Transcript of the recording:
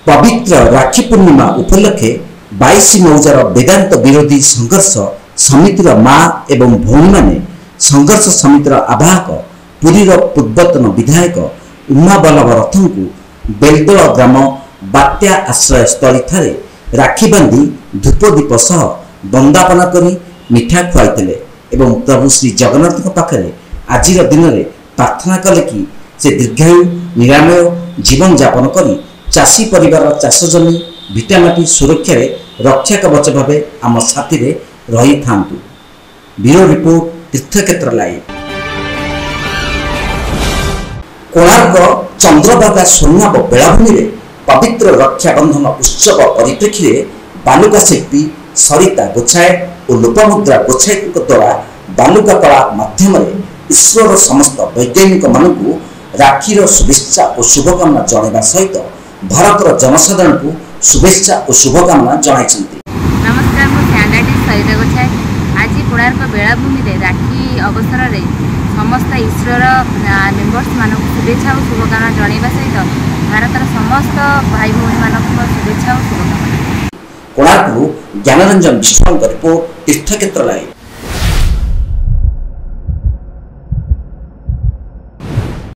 पवित्र राखी पूर्णिमा उपलक्षे 22 मौजार वेदांत विरोधी संघर्ष समितिर माँ एवं भौणी माने संघर्ष समितिर आवाहक पुरीर पूर्वतन विधायक उमा बल्लभ रथन को बेलदोल ग्राम बात्या आश्रय स्थली ठारे राखी बांधी धूपदीप सह वंदापना करी मिठा खुआईले एवं प्रभु श्री जगन्नाथ पाखे आज दिन में प्रार्थना कले कि से दीर्घायु निरामय जीवन यापन करी चाषी परिवार चाष जमी भिटामाटी सुरक्षा रक्षा कवच भाव आम साथी रही था। ब्यूरो रिपोर्ट तीर्थक्षेत्र लाइव। कोणार्क चंद्रभागा सोनाब बेलाभूमि में पवित्र रक्षाबंधन उत्सव परिप्रेक्षी में बालुका शिल्पी सरिता गोछाए और लोपामुद्रा गोछाए द्वारा बालुका कला माध्यम ईश्वर समस्त वैज्ञानिक मानू राखीर शुभेच्छा और शुभकामना जणाइबा सहित भारतर जनसाधारण को शुभेच्छा और शुभकामना जणाइछन्ति। नमस्कार, मो सैंडाटी सरिता गोछाए आज कोणार्क बेलाभूमि में राखी अवसर में समस्त ईश्वर मेम्बर्स मानक शुभेच्छा और शुभकामना जणाइबा सहित भारतर समस्त भाई भौणी मानक शुभेच्छा और शुभकामना। कोणार्क ज्ञानरंजन विश्वाल रिपोर्ट तीर्थक्षेत्र लाइव।